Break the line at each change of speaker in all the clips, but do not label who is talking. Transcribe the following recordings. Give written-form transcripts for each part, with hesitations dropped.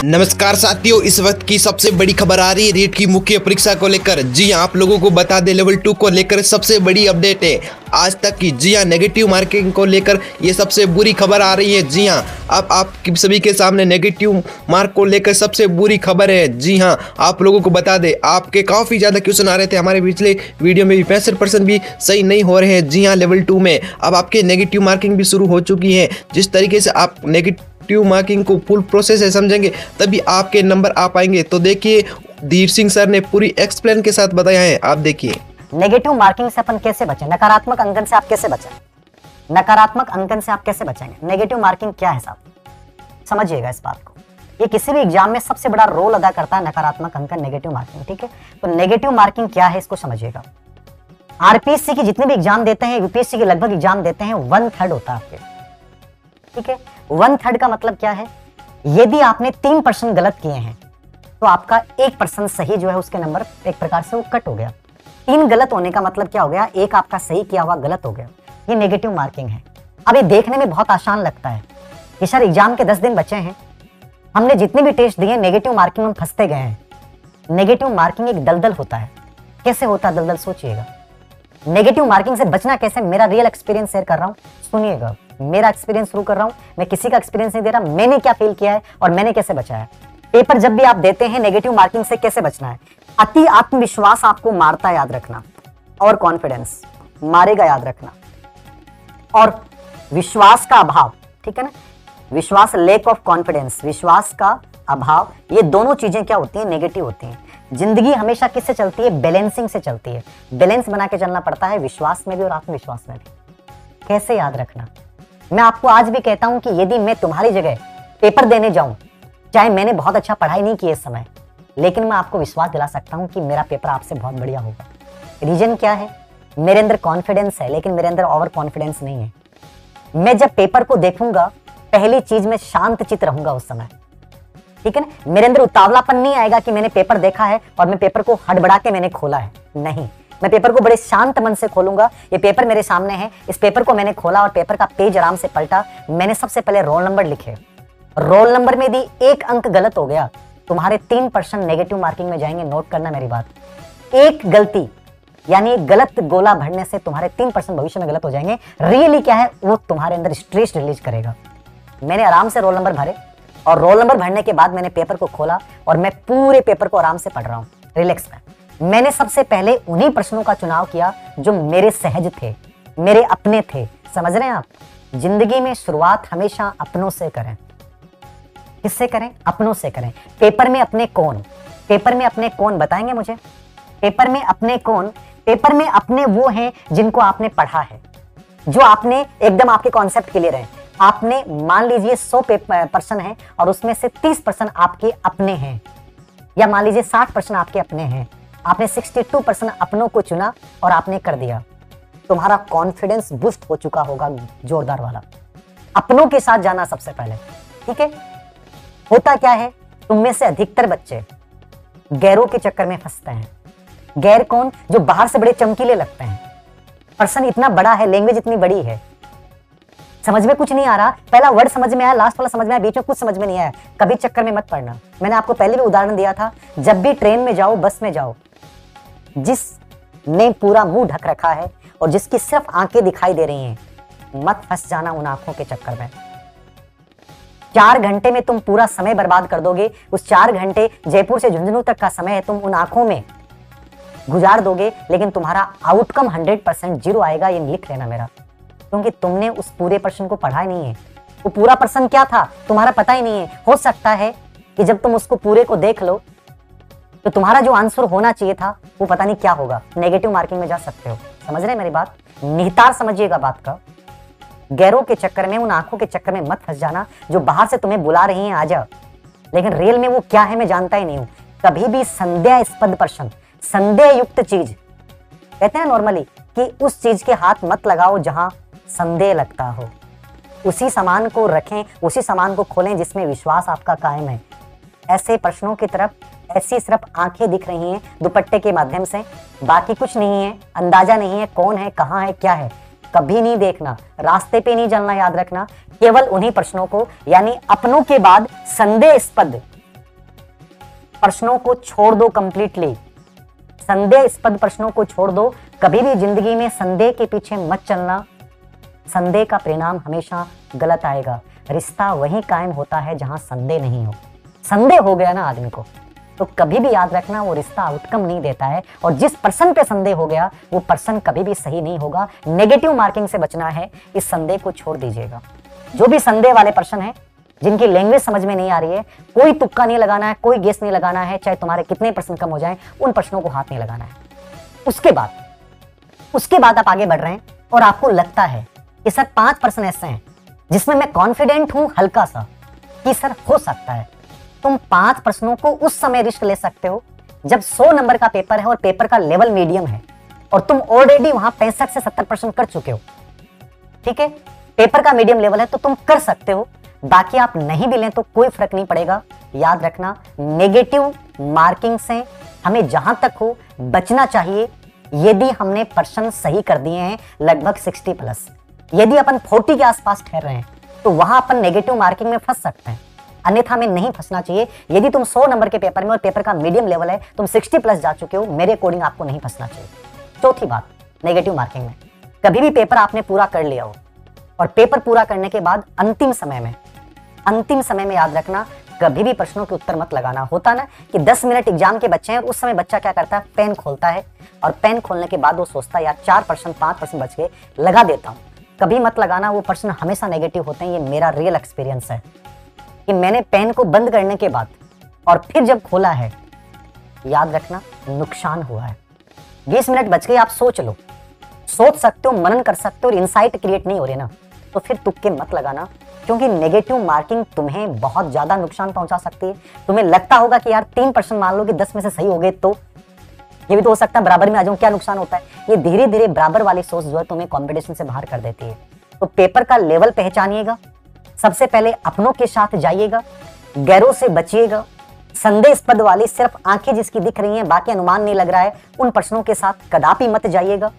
नमस्कार साथियों, इस वक्त की सबसे बड़ी खबर आ रही है रीट की मुख्य परीक्षा को लेकर। जी हां, आप लोगों को बता दें लेवल 2 को लेकर सबसे बड़ी अपडेट है आज तक की। जी हां, नेगेटिव मार्किंग को लेकर ये सबसे बुरी खबर आ रही है। जी हां, अब आप सभी के सामने नेगेटिव मार्क को लेकर सबसे बुरी खबर है। जी हां, आप लोगों को बता दें आपके काफ़ी ज़्यादा क्वेश्चन आ रहे थे हमारे पिछले वीडियो में भी, 65% भी सही नहीं हो रहे हैं। जी हाँ, लेवल 2 में अब आपके नेगेटिव मार्किंग भी शुरू हो चुकी है। जिस तरीके से आप नेगेटिव मार्किंग को फुल प्रोसेस है समझेंगे तभी आपके नंबर आ पाएंगे। तो देखिए, धीर सिंह सर ने पूरी एक्सप्लेन के साथ बताया है, आप देखिए।
नेगेटिव मार्किंग से अपन कैसे बचें, नकारात्मक अंकन से आप कैसे बचें, नकारात्मक अंकन से आप कैसे बचेंगे। नेगेटिव मार्किंग क्या है साहब, समझिएगा इस बात को। ये किसी भी एग्जाम में सबसे बड़ा रोल अदा करता है नकारात्मक अंकन, नेगेटिव मार्किंग। ठीक है, तो नेगेटिव मार्किंग क्या है इसको समझिएगा। आरपीएससी की जितने भी एग्जाम देते हैं, यूपीएससी के लगभग एग्जाम देते हैं, 1/3 होता है आपके। ठीक है, 1/3 का मतलब क्या है, यदि आपने 3% गलत किए हैं तो आपका 1% सही जो है उसके नंबर एक प्रकार से वो कट हो गया। 3 गलत होने का मतलब क्या हो गया, 1 आपका सही किया हुआ गलत हो गया। ये नेगेटिव मार्किंग है। अब ये देखने में बहुत आसान लगता है कि सर एग्जाम के 10 दिन बचे हैं, हमने जितने भी टेस्ट दिए नेगेटिव मार्किंग में फंसते गए हैं। नेगेटिव मार्किंग एक दलदल होता है। कैसे होता है दलदल, सोचिएगा। नेगेटिव मार्किंग से बचना कैसे, मेरा रियल एक्सपीरियंस शेयर कर रहा हूं, सुनिएगा। मेरा एक्सपीरियंस शुरू कर रहा हूं, मैं किसी का एक्सपीरियंस नहीं दे रहा, मैंने क्या फील किया है और मैंने कैसे बचा है। पेपर जब भी आप देते हैं, नेगेटिव मार्किंग से कैसे बचना है। अति आत्मविश्वास आपको मारता है, याद रखना, और कॉन्फिडेंस मारेगा, याद रखना, और विश्वास का अभाव। ठीक है ना, विश्वास, लेक ऑफ कॉन्फिडेंस, विश्वास का अभाव, ये दोनों चीजें क्या होती हैं, नेगेटिव होती हैं। जिंदगी हमेशा किससे चलती है, बैलेंसिंग से चलती है। बैलेंस बना के चलना पड़ता है, विश्वास में भी और आत्मविश्वास में भी। कैसे याद रखना, मैं आपको आज भी कहता हूं कि यदि मैं तुम्हारी जगह पेपर देने जाऊं, चाहे मैंने बहुत अच्छा पढ़ाई नहीं की इस समय, लेकिन मैं आपको विश्वास दिला सकता हूं कि मेरा पेपर आपसे बहुत बढ़िया होगा। रीजन क्या है, मेरे अंदर कॉन्फिडेंस है, लेकिन मेरे अंदर ओवर कॉन्फिडेंस नहीं है। मैं जब पेपर को देखूंगा, पहली चीज मैं शांत चित्त रहूंगा उस समय। ठीक है ना, मेरे अंदर उतावलापन नहीं आएगा कि मैंने पेपर देखा है और मैं पेपर को हड़बड़ा के मैंने खोला है। नहीं, मैं पेपर को बड़े शांत मन से खोलूंगा। ये पेपर मेरे सामने है, इस पेपर को मैंने खोला और पेपर का पेज आराम से पलटा। मैंने सबसे पहले रोल नंबर लिखे। रोल नंबर में यदि 1 अंक गलत हो गया, तुम्हारे 3% नेगेटिव मार्किंग में जाएंगे। नोट करना मेरी बात। एक गलती यानी गलत गोला भरने से तुम्हारे 3% भविष्य में गलत हो जाएंगे। रियली क्या है, वो तुम्हारे अंदर स्ट्रेस रिलीज करेगा। मैंने आराम से रोल नंबर भरे और रोल नंबर भरने के बाद मैंने पेपर को खोला और मैं पूरे पेपर को आराम से पढ़ रहा हूँ, रिलैक्स में। मैंने सबसे पहले उन्हीं प्रश्नों का चुनाव किया जो मेरे सहज थे, मेरे अपने थे। समझ रहे हैं आप, जिंदगी में शुरुआत हमेशा अपनों से करें। किससे करें, अपनों से करें। पेपर में अपने कौन, पेपर में अपने कौन बताएंगे मुझे। पेपर में अपने कौन, पेपर में अपने वो हैं जिनको आपने पढ़ा है, जो आपने एकदम आपके कॉन्सेप्ट क्लियर है। आपने मान लीजिए 100% है और उसमें से 30% आपके अपने हैं, या मान लीजिए 60% आपके अपने हैं। आपने 62% अपनों को चुना और आपने कर दिया। तुम्हारा कॉन्फिडेंस बूस्ट हो चुका होगा, जोरदार वाला। अपनों के साथ जाना सबसे पहले। ठीक है, होता क्या है, तुम में से अधिकतर बच्चे गैरों के चक्कर में फंसते हैं। गैर कौन, जो बाहर से बड़े चमकीले लगते हैं। पर्सन इतना बड़ा है, लैंग्वेज इतनी बड़ी है, समझ में कुछ नहीं आ रहा। पहला वर्ड समझ में आया, लास्ट वाला समझ में आया, बीच में कुछ समझ में नहीं आया। कभी चक्कर में मत पड़ना। मैंने आपको पहले भी उदाहरण दिया था, जब भी ट्रेन में जाओ, बस में जाओ, जिसने पूरा मुंह ढक रखा है और जिसकी सिर्फ आंखें दिखाई दे रही हैं, मत फंस जाना उन आंखों के चक्कर में। 4 घंटे में तुम पूरा समय बर्बाद कर दोगे। उस 4 घंटे जयपुर से झुंझुनू तक का समय है, तुम उन आंखों में गुजार दोगे, लेकिन तुम्हारा आउटकम 100% जीरो आएगा। ये लिख लेना मेरा, क्योंकि तुमने उस पूरे प्रश्न को पढ़ा ही नहीं है। वो पूरा प्रश्न क्या था तुम्हारा पता ही नहीं है। हो सकता है कि जब तुम उसको पूरे को देख लो तो तुम्हारा जो आंसर होना चाहिए था वो पता नहीं क्या होगा। नेगेटिव मार्किंग में जा सकते हो। समझ रहे हैं मेरी बात, निहितार्थ समझिएगा बात का। गैरों के चक्कर में, उन आंखों के चक्कर में मत फंस जाना जो बाहर से तुम्हें बुला रही हैं आजा, लेकिन रियल में वो क्या है मैं जानता ही नहीं हूं। कभी भी संदेहास्पद प्रश्न, संदेह युक्त चीज, कहते हैं नॉर्मली कि उस चीज के हाथ मत लगाओ जहां संदेह लगता हो। उसी सामान को रखें, उसी सामान को खोलें जिसमें विश्वास आपका कायम है। ऐसे प्रश्नों की तरफ ऐसी सिर्फ आंखें दिख रही हैं दुपट्टे के माध्यम से, बाकी कुछ नहीं है, अंदाजा नहीं है कौन है, कहां है, क्या है। कभी नहीं देखना, रास्ते पे नहीं चलना, याद रखना। केवल उन्हीं प्रश्नों को, यानी अपनों के बाद संदेहास्पद प्रश्नों को छोड़ दो कंप्लीटली, संदेहास्पद प्रश्नों को छोड़ दो। कभी भी जिंदगी में संदेह के पीछे मत चलना, संदेह का परिणाम हमेशा गलत आएगा। रिश्ता वहीं कायम होता है जहां संदेह नहीं हो। संदेह हो गया ना आदमी को, तो कभी भी याद रखना वो रिश्ता आउटकम नहीं देता है। और जिस पर्सन पे संदेह हो गया वो पर्सन कभी भी सही नहीं होगा। नेगेटिव मार्किंग से बचना है, इस संदेह को छोड़ दीजिएगा। जो भी संदेह वाले पर्सन है, जिनकी लैंग्वेज समझ में नहीं आ रही है, कोई तुक्का नहीं लगाना है, कोई गेस नहीं लगाना है, चाहे तुम्हारे कितने % कम हो जाए, उन प्रश्नों को हाथ नहीं लगाना है। उसके बाद आप आगे बढ़ रहे हैं और आपको लगता है कि सर 5% ऐसे हैं जिसमें मैं कॉन्फिडेंट हूं हल्का सा कि सर हो सकता है। तुम 5 प्रश्नों को उस समय रिस्क ले सकते हो जब 100 नंबर का पेपर है और पेपर का लेवल मीडियम है और तुम ऑलरेडी वहां 65 से 70% कर चुके हो। ठीक है, पेपर का मीडियम लेवल है तो तुम कर सकते हो, बाकी आप नहीं भी लें तो कोई फर्क नहीं पड़ेगा। याद रखना, नेगेटिव मार्किंग से हमें जहां तक हो बचना चाहिए। यदि हमने प्रश्न सही कर दिए हैं लगभग 60+, यदि अपन 40 के आसपास ठहर रहे हैं तो वहां अपन नेगेटिव मार्किंग में फंस सकते हैं, अन्यथा में नहीं फंसना चाहिए। यदि तुम 100 नंबर के पेपर में और पेपर का मीडियम लेवल है, तुम 60+ जा चुके हो, मेरे अकॉर्डिंग आपको नहीं फंसना चाहिए। चौथी बात, नेगेटिव मार्किंग में कभी भी पेपर आपने पूरा कर लिया हो और पेपर पूरा करने के बाद अंतिम समय में याद रखना, कभी भी प्रश्नों के उत्तर मत लगाना। होता ना कि 10 मिनट एग्जाम के बच्चे हैं, उस समय बच्चा क्या करता है, पेन खोलता है और पेन खोलने के बाद वो सोचता है यार 4%, 5% बच गए, लगा देता हूं। कभी मत लगाना, वो प्रश्न हमेशा नेगेटिव होते हैं। ये मेरा रियल एक्सपीरियंस है कि मैंने पेन को बंद करने के बाद और फिर जब खोला है, याद रखना नुकसान हुआ है। 20 मिनट बच गए, आप सोच लो, सोच सकते हो, मनन कर सकते हो और इंसाइट क्रिएट नहीं हो रहे ना, तो फिर तुक्के मत लगाना, क्योंकि नेगेटिव मार्किंग तुम्हें बहुत ज्यादा नुकसान पहुंचा सकती है। तुम्हें लगता होगा कि यार 3% मान लो कि 10 में से सही हो गए, तो ये भी तो हो सकता है बराबर में आ जाऊं, क्या नुकसान होता है। ये धीरे धीरे बराबर वाली सोच जो है तुम्हें कंपटीशन से बाहर कर देती है। तो पेपर का लेवल पहचानिएगा, सबसे पहले अपनों के साथ जाइएगा, गैरों से बचिएगा, संदेहास्पद वाली सिर्फ आंखें जिसकी दिख रही हैं बाकी अनुमान नहीं लग रहा है, उन प्रश्नों के साथ कदापि मत जाइएगा।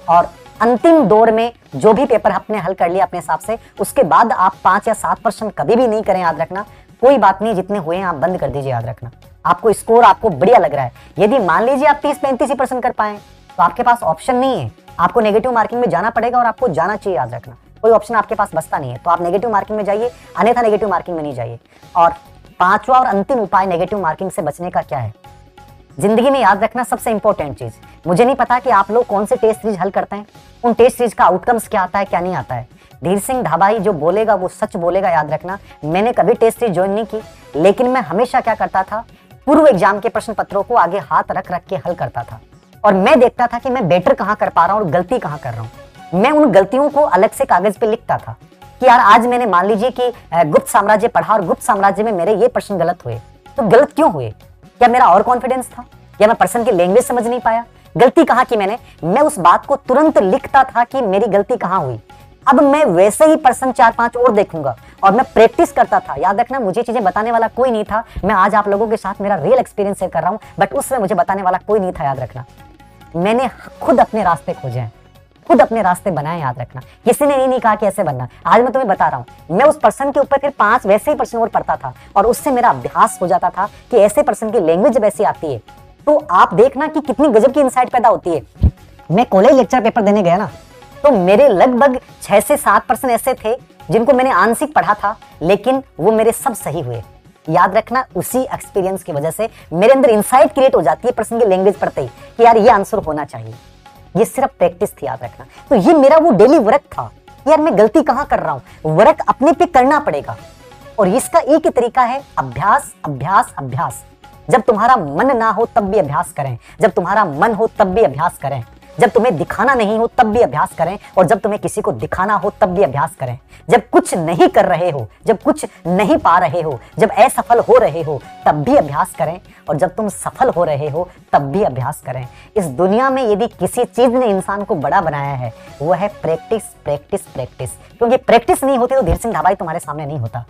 और अंतिम दौर में जो भी पेपर आपने हल कर लिया अपने हिसाब से, उसके बाद आप 5 या 7% कभी भी नहीं करें। याद रखना, कोई बात नहीं, जितने हुए हैं आप बंद कर दीजिए। याद रखना, आपको स्कोर आपको बढ़िया लग रहा है, यदि मान लीजिए आप 30-35% कर पाए तो आपके पास ऑप्शन नहीं है, आपको नेगेटिव मार्किंग में जाना पड़ेगा और आपको जाना चाहिए। याद रखना, कोई ऑप्शन आपके पास बचता नहीं है, तो आप नेगेटिव मार्किंग में जाइए, अन्यथा नेगेटिव मार्किंग में नहीं जाइए। और 5वां और अंतिम उपाय नेगेटिव मार्किंग से बचने का क्या है, जिंदगी में याद रखना सबसे इंपॉर्टेंट चीज, मुझे नहीं पता कि आप लोग कौन से टेस्ट सीरीज हल करते हैं, उन टेस्ट सीरीज का आउटकम्स क्या आता है क्या नहीं आता है। धीर सिंह धाबाई जो बोलेगा वो सच बोलेगा। याद रखना, मैंने कभी टेस्ट सीरीज ज्वाइन नहीं की, लेकिन मैं हमेशा क्या करता था, पूर्व एग्जाम के प्रश्न पत्रों को आगे हाथ रख रख के हल करता था और मैं देखता था कि मैं बेटर कहां कर पा रहा हूं और गलती कहां कर रहा हूं। मैं उन गलतियों को अलग से कागज पे लिखता था कि यार आज मैंने मान लीजिए कि गुप्त साम्राज्य पढ़ा और गुप्त साम्राज्य में मेरे ये प्रश्न गलत हुए, तो गलत क्यों हुए, क्या मेरा और कॉन्फिडेंस था या मैं पर्सन की लैंग्वेज समझ नहीं पाया, गलती कहां की मैं उस बात को तुरंत लिखता था कि मेरी गलती कहां हुई। अब मैं वैसे ही पर्सन 4-5 और देखूंगा और मैं प्रैक्टिस करता था। याद रखना, मुझे चीजें बताने वाला कोई नहीं था, मैं आज आप लोगों के साथ मेरा रियल एक्सपीरियंस शेयर कर रहा हूं, बट उस समय मुझे बताने वाला कोई नहीं था। याद रखना, मैंने खुद अपने रास्ते खोजे हैं, खुद अपने रास्ते बनाए। याद रखना, किसी ने ये नहीं कहा कि ऐसे बनना। आज मैं तुम्हें बता रहा हूं, मैं उस पर्सन के ऊपर फिर 5 वैसे ही प्रश्न और पढ़ता था और उससे मेरा अभ्यास हो जाता था कि ऐसे पर्सन की लैंग्वेज जब ऐसी आती है तो आप देखना कि कितनी गजब की इंसाइट पैदा होती है। मैं कॉलेज लेक्चर पेपर देने गया ना, तो मेरे लगभग 6 से 7% ऐसे थे जिनको मैंने आंशिक पढ़ा था, लेकिन वो मेरे सब सही हुए। याद रखना, उसी एक्सपीरियंस की वजह से मेरे अंदर इंसाइट क्रिएट हो जाती है पर्सन की लैंग्वेज पढ़ते ही कि यार ये आंसर होना चाहिए। ये सिर्फ प्रैक्टिस थी। याद रखना, तो ये मेरा वो डेली वर्क था, यार मैं गलती कहां कर रहा हूं, वर्क अपने पे करना पड़ेगा। और इसका एक ही तरीका है, अभ्यास अभ्यास अभ्यास। जब तुम्हारा मन ना हो तब भी अभ्यास करें, जब तुम्हारा मन हो तब भी अभ्यास करें, जब तुम्हें दिखाना नहीं हो तब भी अभ्यास करें, और जब तुम्हें किसी को दिखाना हो तब भी अभ्यास करें। जब कुछ नहीं कर रहे हो, जब कुछ नहीं पा रहे हो, जब असफल हो रहे हो तब भी अभ्यास करें, और जब तुम सफल हो रहे हो तब भी अभ्यास करें। इस दुनिया में यदि किसी चीज ने इंसान को बड़ा बनाया है वो है प्रैक्टिस प्रैक्टिस प्रैक्टिस, क्योंकि प्रैक्टिस नहीं होती तो धीर सिंह धाबाई तुम्हारे सामने नहीं होता।